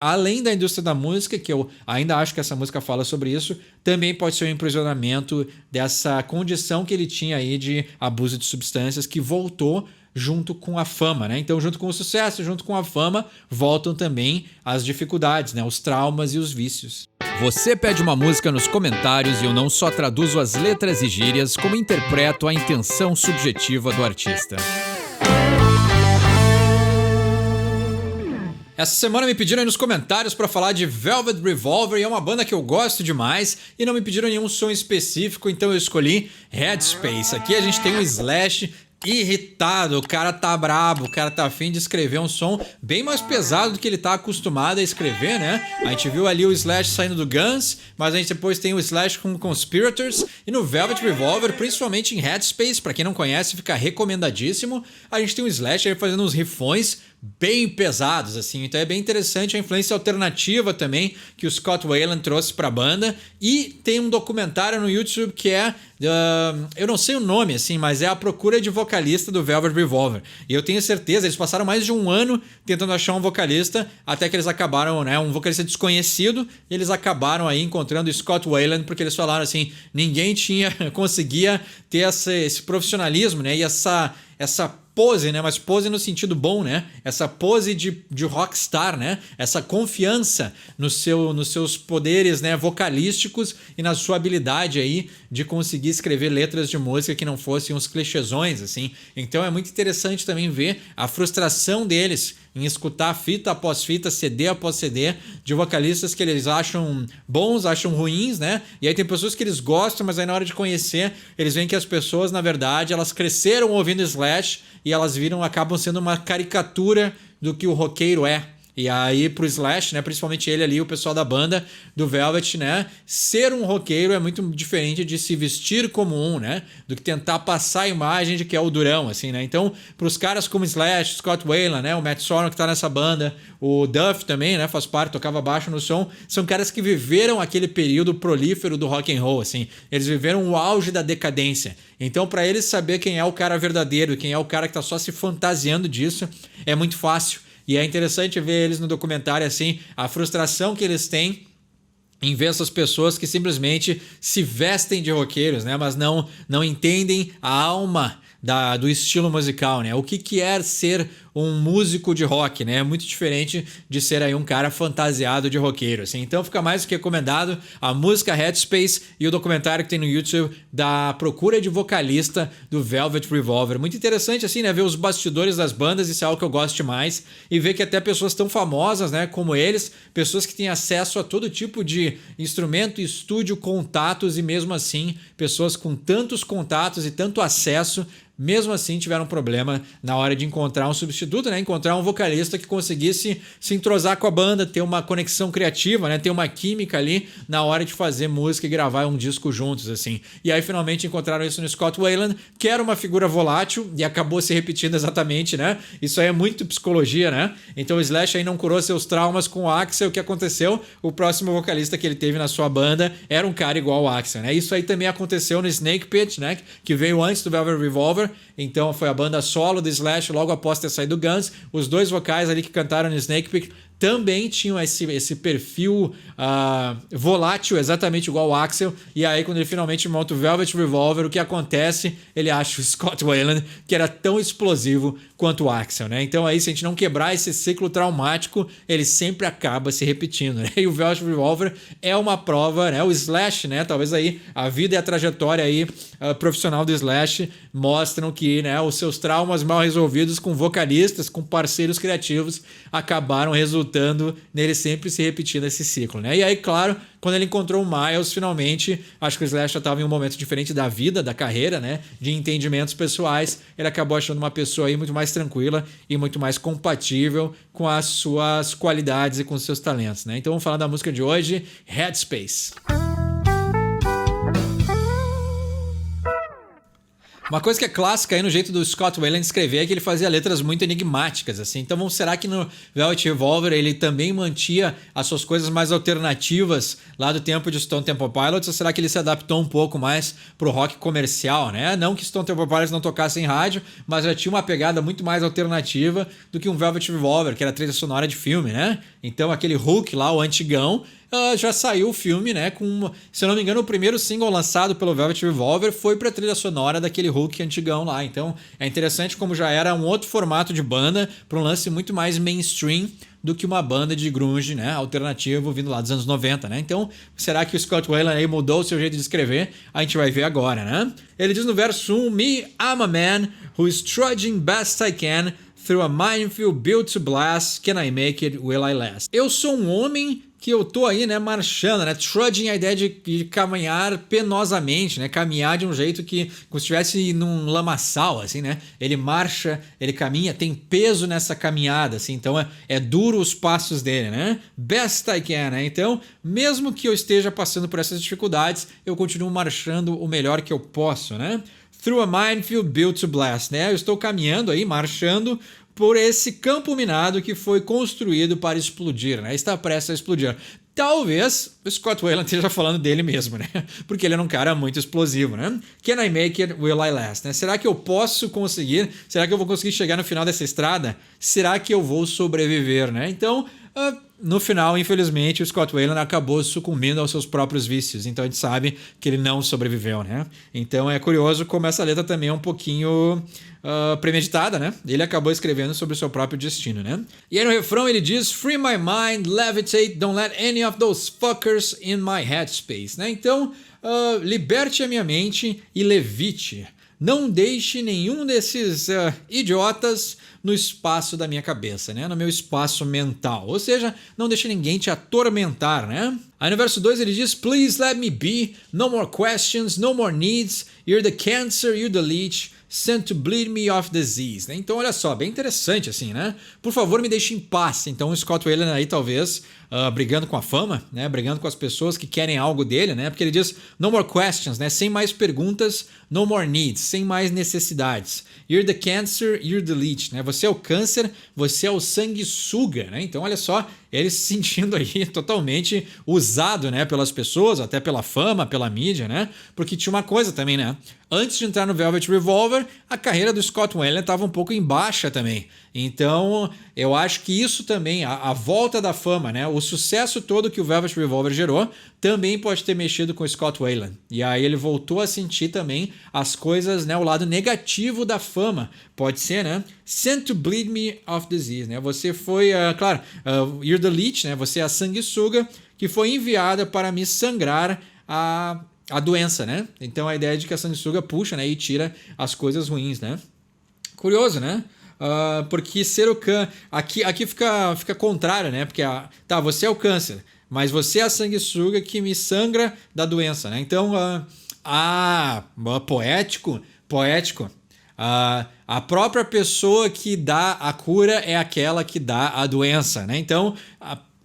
além da indústria da música, que eu ainda acho que essa música fala sobre isso, também pode ser um aprisionamento dessa condição que ele tinha aí de abuso de substâncias que voltou junto com a fama, né? Então, junto com o sucesso, junto com a fama, voltam também as dificuldades, né? Os traumas e os vícios. Você pede uma música nos comentários e eu não só traduzo as letras e gírias, como interpreto a intenção subjetiva do artista. Essa semana me pediram aí nos comentários para falar de Velvet Revolver, e é uma banda que eu gosto demais, e não me pediram nenhum som específico, então eu escolhi Headspace. Aqui a gente tem um Slash irritado, o cara tá brabo, o cara tá afim de escrever um som bem mais pesado do que ele tá acostumado a escrever, né? A gente viu ali o Slash saindo do Guns, mas a gente depois tem o Slash com Conspirators, e no Velvet Revolver, principalmente em Headspace, pra quem não conhece, fica recomendadíssimo. A gente tem o Slash aí fazendo uns rifões bem pesados, assim, então é bem interessante a influência alternativa também que o Scott Weiland trouxe pra banda. E tem um documentário no YouTube que é eu não sei o nome, assim, mas é A Procura de Vocalista do Velvet Revolver, e eu tenho certeza, eles passaram mais de um ano tentando achar um vocalista, até que eles acabaram, né, um vocalista desconhecido, e eles acabaram aí encontrando o Scott Weiland, porque eles falaram assim, ninguém conseguia ter esse profissionalismo, né, e essa pose, né? Mas pose no sentido bom, né? Essa pose de rockstar, né? Essa confiança nos seus poderes, né, vocalísticos e na sua habilidade aí de conseguir escrever letras de música que não fossem uns clichêsões, assim. Então é muito interessante também ver a frustração deles em escutar fita após fita, CD após CD, de vocalistas que eles acham bons, acham ruins, né? E aí tem pessoas que eles gostam, mas aí na hora de conhecer, eles veem que as pessoas, na verdade, elas cresceram ouvindo Slash e elas acabam sendo uma caricatura do que o roqueiro é. E aí pro Slash, né, principalmente ele ali, o pessoal da banda do Velvet, né, ser um roqueiro é muito diferente de se vestir como um, né, do que tentar passar a imagem de que é o durão, assim, né. Então, pros caras como Slash, Scott Weiland, né, o Matt Sorum que tá nessa banda, o Duff também, né, faz parte, tocava baixo no som, são caras que viveram aquele período prolífero do rock and roll, assim. Eles viveram o auge da decadência. Então, para eles saber quem é o cara verdadeiro, quem é o cara que tá só se fantasiando disso, é muito fácil. E é interessante ver eles no documentário, assim, a frustração que eles têm em ver essas pessoas que simplesmente se vestem de roqueiros, né? Mas não entendem a alma do estilo musical, né? O que é ser um músico de rock, né? É muito diferente de ser aí um cara fantasiado de roqueiro, assim. Então fica mais do que recomendado a música Headspace e o documentário que tem no YouTube da procura de vocalista do Velvet Revolver. Muito interessante, assim, né? Ver os bastidores das bandas, isso é algo que eu gosto demais, e ver que até pessoas tão famosas, né, como eles, pessoas que têm acesso a todo tipo de instrumento, estúdio, contatos, e mesmo assim, pessoas com tantos contatos e tanto acesso, mesmo assim tiveram um problema na hora de encontrar um substituto, né? Encontrar um vocalista que conseguisse se entrosar com a banda, ter uma conexão criativa, né? Ter uma química ali na hora de fazer música e gravar um disco juntos, assim. E aí finalmente encontraram isso no Scott Weiland, que era uma figura volátil e acabou se repetindo exatamente, né? Isso aí é muito psicologia, né? Então o Slash aí não curou seus traumas com o Axl. O que aconteceu? O próximo vocalista que ele teve na sua banda era um cara igual ao Axl, né? Isso aí também aconteceu no Snake Pit, né? Que veio antes do Velvet Revolver. Então foi a banda solo do Slash logo após ter saído do Guns. Os dois vocais ali que cantaram no Snake Pit também tinham esse perfil volátil, exatamente igual o Axl. E aí quando ele finalmente monta o Velvet Revolver, o que acontece? Ele acha o Scott Weiland, que era tão explosivo quanto o Axl, né? Então aí, se a gente não quebrar esse ciclo traumático, ele sempre acaba se repetindo, né? E o Velvet Revolver é uma prova, né? O Slash, né? Talvez aí a vida e a trajetória aí profissional do Slash mostram que, né, os seus traumas mal resolvidos com vocalistas, com parceiros criativos, acabaram resultando nele sempre se repetindo esse ciclo, né? E aí, claro, quando ele encontrou o Miles, finalmente, acho que o Slash já estava em um momento diferente da vida, da carreira, né? De entendimentos pessoais. Ele acabou achando uma pessoa aí muito mais tranquila e muito mais compatível com as suas qualidades e com os seus talentos, né? Então vamos falar da música de hoje, Headspace. Uma coisa que é clássica aí no jeito do Scott Weiland escrever é que ele fazia letras muito enigmáticas, assim. Então, será que no Velvet Revolver ele também mantia as suas coisas mais alternativas lá do tempo de Stone Temple Pilots? Ou será que ele se adaptou um pouco mais pro rock comercial, né? Não que Stone Temple Pilots não tocasse em rádio, mas já tinha uma pegada muito mais alternativa do que um Velvet Revolver, que era trilha sonora de filme, né? Então, aquele Hook lá, o antigão, já saiu o filme, né? Se eu não me engano, o primeiro single lançado pelo Velvet Revolver foi pra trilha sonora daquele Hook antigão lá. Então é interessante como já era um outro formato de banda para um lance muito mais mainstream do que uma banda de grunge, né, alternativo vindo lá dos anos 90, né? Então, será que o Scott Weiland aí mudou o seu jeito de escrever? A gente vai ver agora, né? Ele diz no verso 1: Me, I'm a man who is trudging best I can through a minefield built to blast. Can I make it? Will I last? Eu sou um homem que eu tô aí, né, marchando, né? Trudging, a ideia de caminhar penosamente, né? Caminhar de um jeito que, como se estivesse num lamaçal, assim, né? Ele marcha, ele caminha, tem peso nessa caminhada, assim. Então, é duro os passos dele, né? Best I can, né? Então, mesmo que eu esteja passando por essas dificuldades, eu continuo marchando o melhor que eu posso, né? Through a minefield built to blast, né? Eu estou caminhando aí, marchando por esse campo minado que foi construído para explodir, né? Está prestes a explodir. Talvez o Scott Weiland esteja falando dele mesmo, né? Porque ele era um cara muito explosivo, né? Can I make it? Will I last? Né? Será que eu posso conseguir? Será que eu vou conseguir chegar no final dessa estrada? Será que eu vou sobreviver, né? Então, no final, infelizmente, o Scott Weiland acabou sucumbindo aos seus próprios vícios. Então a gente sabe que ele não sobreviveu, né? Então é curioso como essa letra também é um pouquinho premeditada, né? Ele acabou escrevendo sobre o seu próprio destino, né? E aí no refrão ele diz: Free my mind, levitate, don't let any of those fuckers in my headspace, né? Então, liberte a minha mente e levite. Não deixe nenhum desses idiotas no espaço da minha cabeça, né? No meu espaço mental. Ou seja, não deixe ninguém te atormentar, né? Aí no verso 2 ele diz: Please let me be, no more questions, no more needs, you're the cancer, you're the leech, sent to bleed me of disease, né? Então olha só, bem interessante assim, né? Por favor, me deixe em paz. Então o Scott Weiland aí talvez brigando com a fama, né? Brigando com as pessoas que querem algo dele, né? Porque ele diz no more questions, né? Sem mais perguntas, no more needs, sem mais necessidades. You're the cancer, you're the leech, né? Você é o câncer, você é o sanguessuga, né? Então olha só, ele se sentindo aí totalmente usado, né, pelas pessoas, até pela fama, pela mídia, né? Porque tinha uma coisa também, né? Antes de entrar no Velvet Revolver, a carreira do Scott Weiland estava um pouco em baixa também. Então, eu acho que isso também, a volta da fama, né? O sucesso todo que o Velvet Revolver gerou, também pode ter mexido com o Scott Weiland. E aí ele voltou a sentir também as coisas, né? O lado negativo da fama. Pode ser, né? Sent to bleed me of disease, né? Você foi, claro, you're the leech, né? Você é a sanguessuga que foi enviada para me sangrar a doença, né? Então a ideia de que a sanguessuga puxa, né, e tira as coisas ruins, né? Curioso, né? Porque ser o câncer... Aqui fica contrário, né? Porque você é o câncer, mas você é a sanguessuga que me sangra da doença, né? Então, poético. A própria pessoa que dá a cura é aquela que dá a doença, né? Então,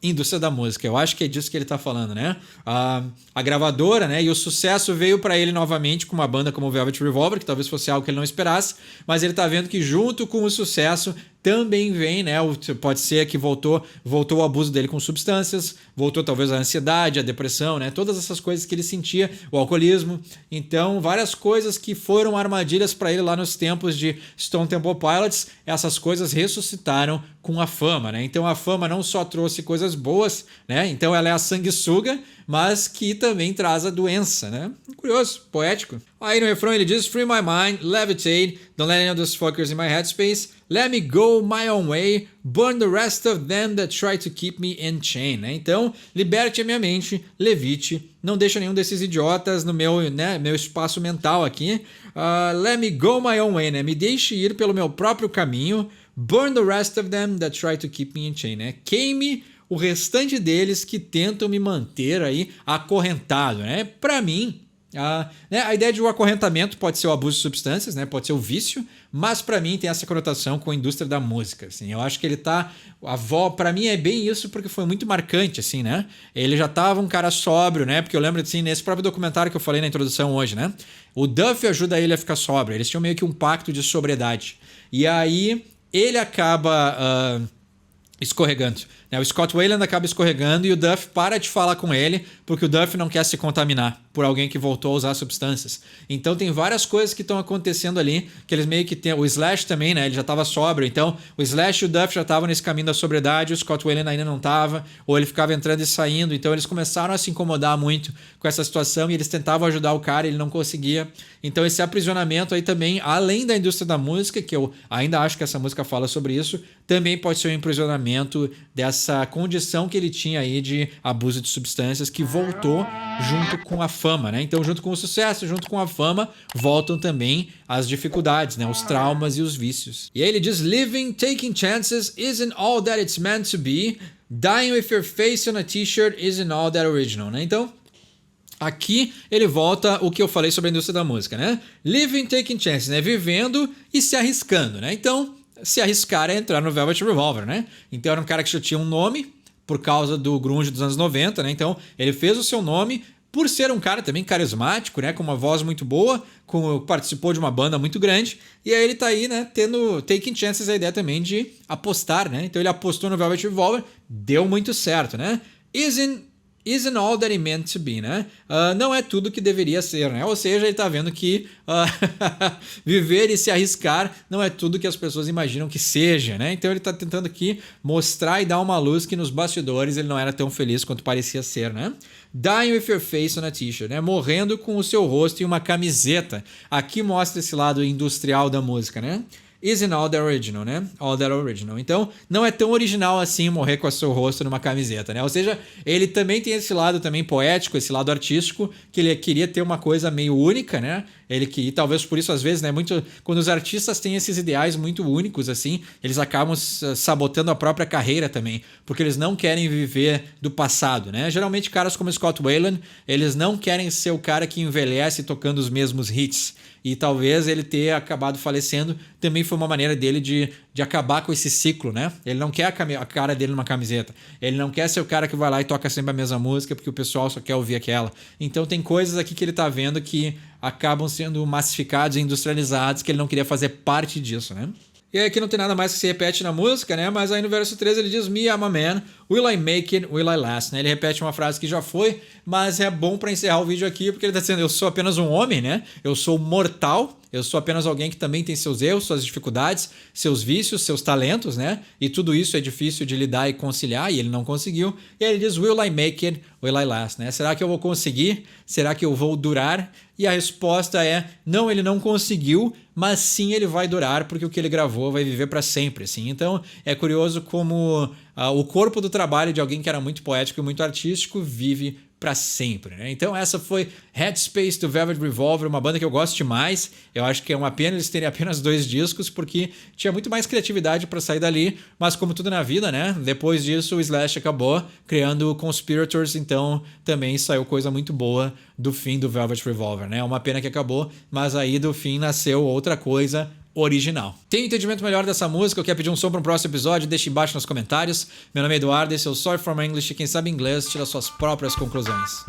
indústria da música, eu acho que é disso que ele tá falando, né? A gravadora, né? E o sucesso veio para ele novamente com uma banda como o Velvet Revolver, que talvez fosse algo que ele não esperasse, mas ele tá vendo que junto com o sucesso também vem, né? Pode ser que voltou o abuso dele com substâncias, voltou talvez a ansiedade, a depressão, né? Todas essas coisas que ele sentia, o alcoolismo. Então, várias coisas que foram armadilhas para ele lá nos tempos de Stone Temple Pilots, essas coisas ressuscitaram com a fama, né? Então, a fama não só trouxe coisas boas, né? Então, ela é a sanguessuga, mas que também traz a doença, né? Curioso, poético. Aí no refrão ele diz: Free my mind, levitate, don't let any of those fuckers in my headspace, let me go my own way, burn the rest of them that try to keep me in chain, né? Então, liberte a minha mente, levite, não deixa nenhum desses idiotas no meu espaço mental aqui, let me go my own way, né? Me deixe ir pelo meu próprio caminho, burn the rest of them that try to keep me in chain, né? Queime o restante deles que tentam me manter aí acorrentado, né? Para mim, A ideia de um acorrentamento pode ser o abuso de substâncias, né? Pode ser o vício, mas para mim tem essa conotação com a indústria da música, assim. Eu acho que ele tá... Para mim é bem isso porque foi muito marcante, assim, né? Ele já tava um cara sóbrio, né? Porque eu lembro, assim, nesse próprio documentário que eu falei na introdução hoje, né? O Duff ajuda ele a ficar sóbrio. Eles tinham meio que um pacto de sobriedade. E aí ele acaba... escorregando. O Scott Weiland acaba escorregando e o Duff para de falar com ele porque o Duff não quer se contaminar por alguém que voltou a usar substâncias. Então tem várias coisas que estão acontecendo ali, que eles meio que tem... O Slash também, né? Ele já estava sóbrio. Então o Slash e o Duff já estavam nesse caminho da sobriedade, o Scott Weiland ainda não estava, ou ele ficava entrando e saindo. Então eles começaram a se incomodar muito com essa situação e eles tentavam ajudar o cara e ele não conseguia. Então esse aprisionamento aí também, além da indústria da música, que eu ainda acho que essa música fala sobre isso, também pode ser um aprisionamento dessa condição que ele tinha aí de abuso de substâncias que voltou junto com a fama, né? Então, junto com o sucesso, junto com a fama, voltam também as dificuldades, né? Os traumas e os vícios. E aí ele diz: living, taking chances isn't all that it's meant to be. Dying with your face on a t-shirt isn't all that original, né? Então, aqui ele volta o que eu falei sobre a indústria da música, né? Living, taking chances, né? Vivendo e se arriscando, né? Então, se arriscar é entrar no Velvet Revolver, né? Então era um cara que já tinha um nome por causa do grunge dos anos 90, né? Então ele fez o seu nome por ser um cara também carismático, né? Com uma voz muito boa, participou de uma banda muito grande. E aí ele tá aí, né? Tendo taking chances, a ideia também de apostar, né? Então ele apostou no Velvet Revolver, deu muito certo, né? Isn't all that it meant to be, né? Não é tudo que deveria ser, né? Ou seja, ele tá vendo que viver e se arriscar não é tudo que as pessoas imaginam que seja, né? Então ele tá tentando aqui mostrar e dar uma luz que nos bastidores ele não era tão feliz quanto parecia ser, né? Dying with your face on a t-shirt, né? Morrendo com o seu rosto em uma camiseta. Aqui mostra esse lado industrial da música, né? Isn't all that original, né? All that original. Então, não é tão original assim morrer com o seu rosto numa camiseta, né? Ou seja, ele também tem esse lado também poético, esse lado artístico, que ele queria ter uma coisa meio única, né? Ele que talvez por isso às vezes, né, muito quando os artistas têm esses ideais muito únicos assim, eles acabam sabotando a própria carreira também, porque eles não querem viver do passado, né? Geralmente caras como Scott Weiland, eles não querem ser o cara que envelhece tocando os mesmos hits. E talvez ele ter acabado falecendo também foi uma maneira dele de acabar com esse ciclo, né? Ele não quer a cara dele numa camiseta. Ele não quer ser o cara que vai lá e toca sempre a mesma música porque o pessoal só quer ouvir aquela. Então tem coisas aqui que ele tá vendo que acabam sendo massificados e industrializados, que ele não queria fazer parte disso, né? E aí aqui não tem nada mais que se repete na música, né? Mas aí no verso 13 ele diz: Me, I'm a man, will I make it, will I last? Né? Ele repete uma frase que já foi, mas é bom para encerrar o vídeo aqui, porque ele tá dizendo: eu sou apenas um homem, né? Eu sou mortal, eu sou apenas alguém que também tem seus erros, suas dificuldades, seus vícios, seus talentos, né? E tudo isso é difícil de lidar e conciliar, e ele não conseguiu. E aí ele diz: Will I make it, will I last? Né? Será que eu vou conseguir? Será que eu vou durar? E a resposta é: não, ele não conseguiu, mas sim ele vai durar, porque o que ele gravou vai viver para sempre, assim. Então é curioso como o corpo do trabalho de alguém que era muito poético e muito artístico vive para sempre, né? Então essa foi Headspace do Velvet Revolver, uma banda que eu gosto demais. Eu acho que é uma pena eles terem apenas 2 discos, porque tinha muito mais criatividade para sair dali, mas como tudo na vida, né? Depois disso o Slash acabou criando o Conspirators, então também saiu coisa muito boa do fim do Velvet Revolver, né? É uma pena que acabou, mas aí do fim nasceu outra coisa original. Tem um entendimento melhor dessa música ou quer pedir um som para um próximo episódio? Deixe embaixo nos comentários. Meu nome é Eduardo, esse é o Sorry for My English e quem sabe inglês tira suas próprias conclusões.